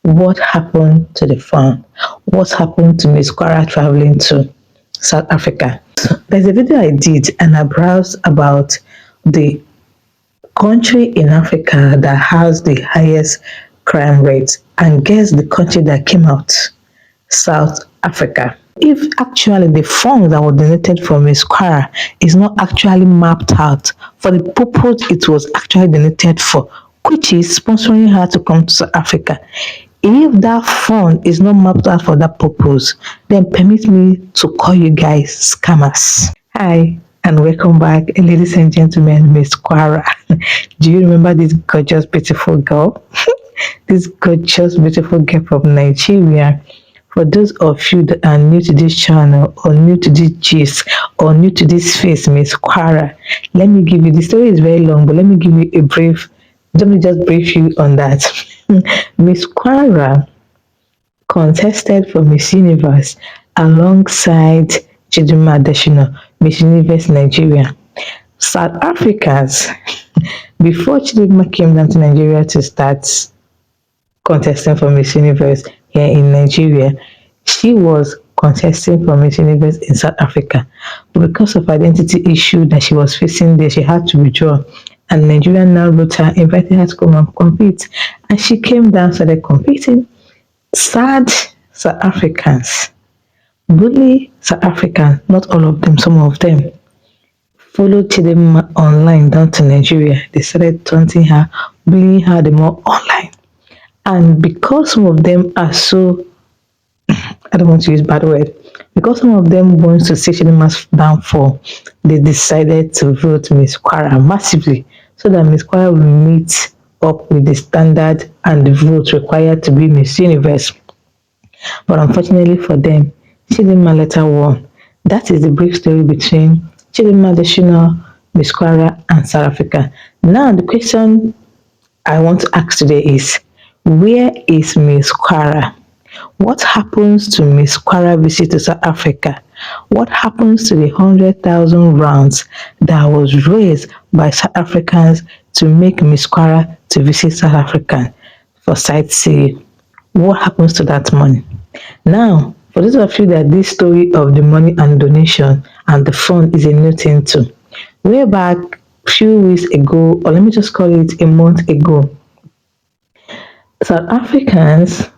What happened to the fund? What happened to Miss Kwara traveling to South Africa? There's a video I did and I browsed about the country in Africa that has the highest crime rate, and guess the country that came out? South Africa. If actually the funds that were donated for Miss Kwara is not actually mapped out for the purpose it was actually donated for, which is sponsoring her to come to South Africa, if that fund is not mapped out for that purpose, then permit me to call you guys scammers. Hi, and welcome back, ladies and gentlemen. Miss Kwara. Do you remember this gorgeous, beautiful girl? This gorgeous, beautiful girl from Nigeria. For those of you that are new to this channel, or new to this gist, or new to this face, Miss Kwara, let me give you, the story is very long, but let me give you a brief, let me just brief you on that. Miss Kwara contested for Miss Universe alongside Chidimma Miss Universe Nigeria. South Africans, before Chidimma came down to Nigeria to start contesting for Miss Universe here in Nigeria, she was contesting for Miss Universe in South Africa. But because of identity issue that she was facing there, she had to withdraw. And Nigeria now wrote her, inviting her to come and compete. And she came down, started competing. Sad South Africans, bully South Africans, not all of them, some of them, followed Chidimma online down to Nigeria. They started taunting her, bullying her the more online. And because some of them are so, I don't want to use bad word, because some of them want to see Chidimma's downfall, they decided to vote Miss Kwara massively so that Miss Kwara will meet up with the standard and the vote required to be Miss Universe. But unfortunately for them, Chidimma later won. That is the brief story between Chidimma Miss Kwara, and South Africa. Now the question I want to ask today is, where is Miss Kwara? What happens to Miss Kwara visit to South Africa? What happens to the 100,000 rounds that was raised by South Africans to make Miss Kwara to visit South Africa for sightseeing? What happens to that money? Now, for those of you that this story of the money and donation and the fund is a new thing too, way back a few weeks ago, or let me just call it a month ago, South Africans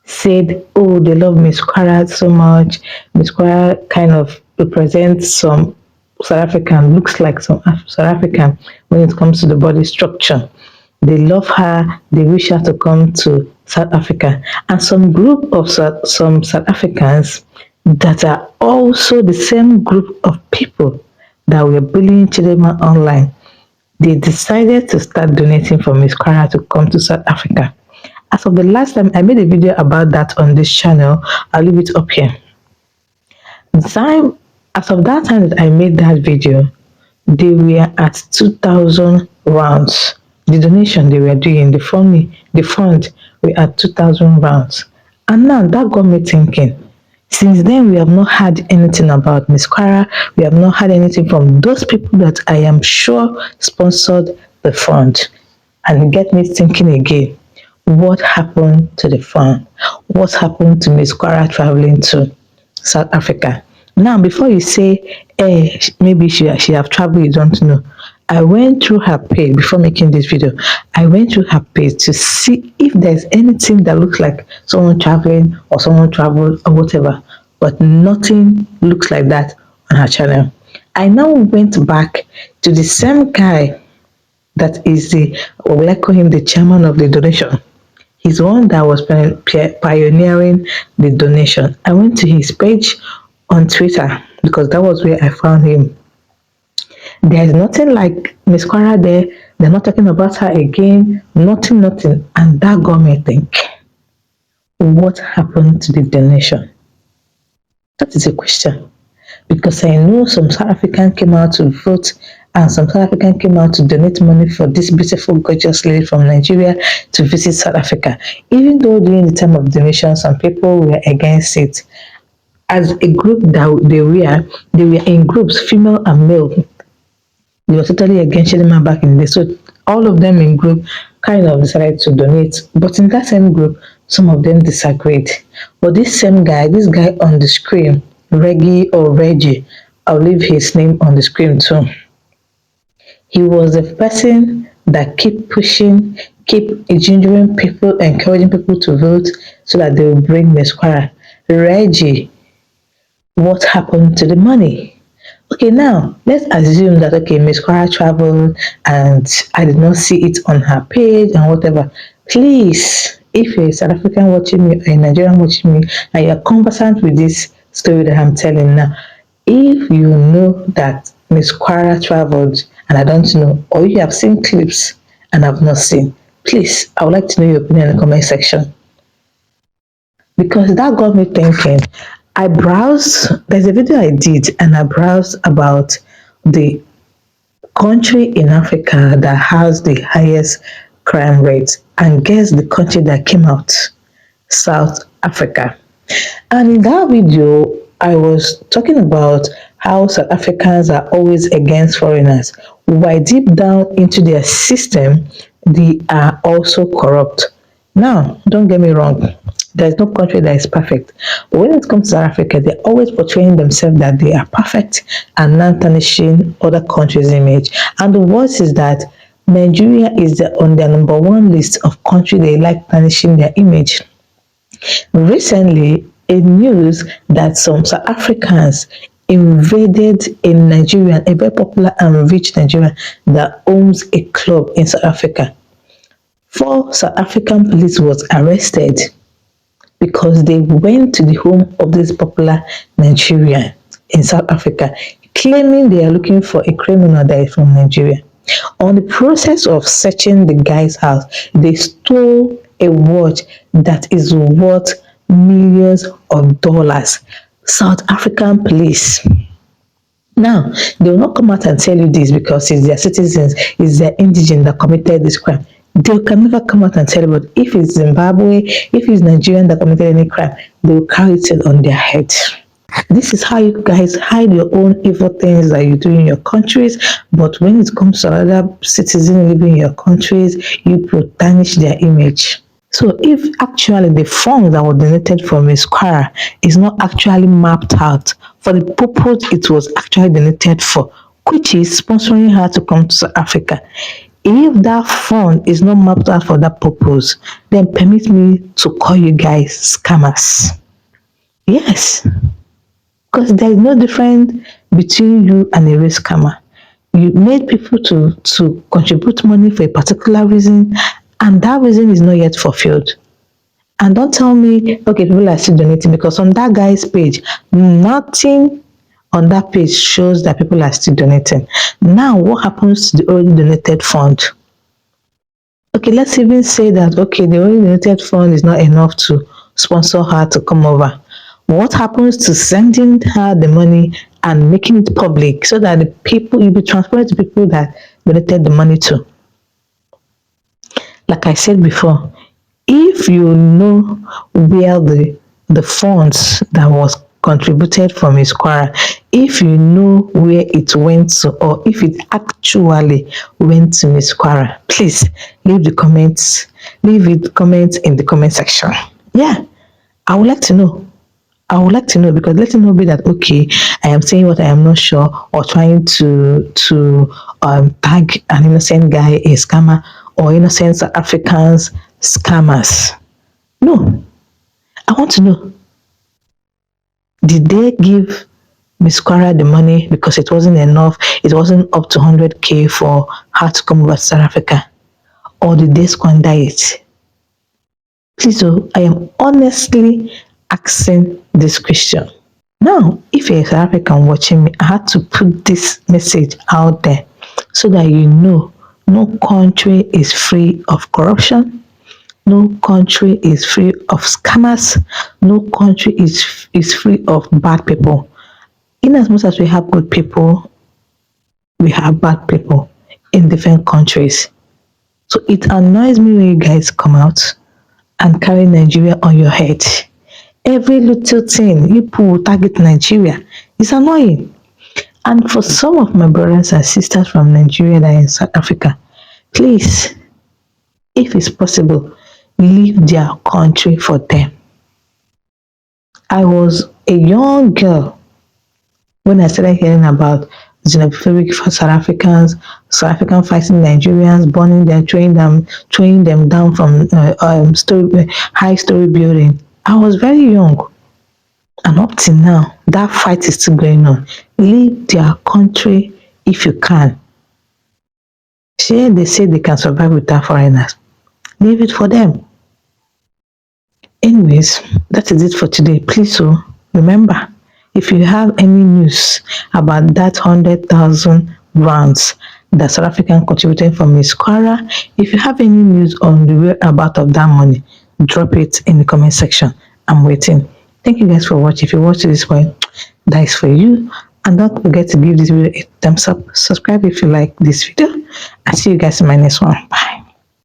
said, oh, they love Miss Kwara so much. Miss Kwara kind of represents some South African, looks like some South African when it comes to the body structure. They love her, they wish her to come to South Africa. And some group of some South Africans that are also the same group of people that were bullying Chidimma online, they decided to start donating for Miss Kwara to come to South Africa. As of the last time I made a video about that on this channel, I'll leave it up here. As of that time that I made that video, they were at 2,000 rounds. The donation they were doing, the fund were at 2,000 rounds. And now that got me thinking. Since then, we have not had anything about Miss Kwara. We have not had anything from those people that I am sure sponsored the fund. And get me thinking again. What happened to the fund? What happened to Miss Kwara traveling to South Africa? Now, before you say, hey, maybe she have traveled, you don't know. I went through her page before making this video. I went through her page to see if there's anything that looks like someone traveling or someone traveled or whatever. But nothing looks like that on her channel. I now went back to the same guy that is what will I call him, the chairman of the donation. He's the one that was pioneering the donation. I went to his page on Twitter because that was where I found him. There's nothing like Miss Kwara there. They're not talking about her again. Nothing. And that got me think, what happened to the donation? That is a question. Because I know some South African came out to vote and some South African came out to donate money for this beautiful, gorgeous lady from Nigeria to visit South Africa. Even though during the time of donation, some people were against it. As a group that they were in groups, female and male. They were totally against Chidimma back in the day. So all of them in group kind of decided to donate. But in that same group, Some of them disagreed. But this guy on the screen, Reggie, I'll leave his name on the screen too. He was a person that keep pushing, keep encouraging people to vote so that they will bring Miss Kwara. Reggie, what happened to the money? Okay, now let's assume that okay, Miss Kwara traveled and I did not see it on her page and whatever. Please, if you're a South African watching me or a Nigerian watching me and you're conversant with this story that I'm telling now, if you know that Miss Kwara traveled and I don't know, or you have seen clips and I've not seen, please, I would like to know your opinion in the comment section. Because that got me thinking. There's a video I did, and I browsed about the country in Africa that has the highest crime rate. And guess the country that came out? South Africa. And in that video, I was talking about how South Africans are always against foreigners, while deep down into their system, they are also corrupt. Now, don't get me wrong, there's no country that is perfect. But when it comes to South Africa, they're always portraying themselves that they are perfect and not tarnishing other countries' image. And the worst is that Nigeria is on their number one list of countries they like tarnishing their image. Recently, a news that some South Africans invaded in Nigeria, a very popular and rich Nigerian that owns a club in South Africa. 4 South African police was arrested because they went to the home of this popular Nigerian in South Africa, claiming they are looking for a criminal that is from Nigeria. On the process of searching the guy's house, they stole a watch that is worth millions of dollars. South African police. Now, they will not come out and tell you this because it's their citizens, it's their indigent that committed this crime. They can never come out and tell you, but if it's Zimbabwe, if it's Nigerian that committed any crime, they will carry it on their head. This is how you guys hide your own evil things that you do in your countries, but when it comes to other citizens living in your countries, you tarnish their image. So if actually the funds that were donated for Miss Kwara is not actually mapped out for the purpose it was actually donated for, which is sponsoring her to come to South Africa, if that fund is not mapped out for that purpose, then permit me to call you guys scammers. Yes, because there is no difference between you and a real scammer. You made people to contribute money for a particular reason, and that reason is not yet fulfilled. And don't tell me, okay, people are still donating, because on that guy's page, nothing on that page shows that people are still donating. Now, what happens to the already donated fund? Okay, let's even say that, okay, the already donated fund is not enough to sponsor her to come over. What happens to sending her the money and making it public so that the people, you'll be transparent to people that donated the money to? Like I said before, if you know where the funds that was contributed from Miss Kwara, if you know where it went to, or if it actually went to Miss Kwara, please leave it comments in the comment section. Yeah, I would like to know. I would like to know, because let it not be that okay, I am saying what I am not sure, or trying to tag an innocent guy a scammer, or innocent Africans scammers. No, I want to know, did they give Miss Kwara the money because it wasn't enough, it wasn't up to 100K for her to come over to South Africa, or did they squander it? Please, I am honestly asking this question. Now, if you're a South African watching me, I had to put this message out there so that you know no country is free of corruption. No country is free of scammers. No country is free of bad people. In as much as we have good people, we have bad people in different countries. So it annoys me when you guys come out and carry Nigeria on your head. Every little thing you will target Nigeria. It's annoying. And for some of my brothers and sisters from Nigeria that are in South Africa, please, if it's possible, leave their country for them. I was a young girl when I started hearing about xenophobic for South African fighting Nigerians, burning them, throwing them down from high story building. I was very young, and up till now, that fight is still going on. Leave their country if you can. Shey they say they can survive without foreigners. Leave it for them. Anyways, that is it for today. Please, remember, if you have any news about that 100,000 rands that South African contributed for Miss Kwara, if you have any news on the whereabout of that money, drop it in the comment section. I'm waiting. Thank you guys for watching. If you watched this one, that is for you. And don't forget to give this video a thumbs up. Subscribe if you like this video. I'll see you guys in my next one. Bye.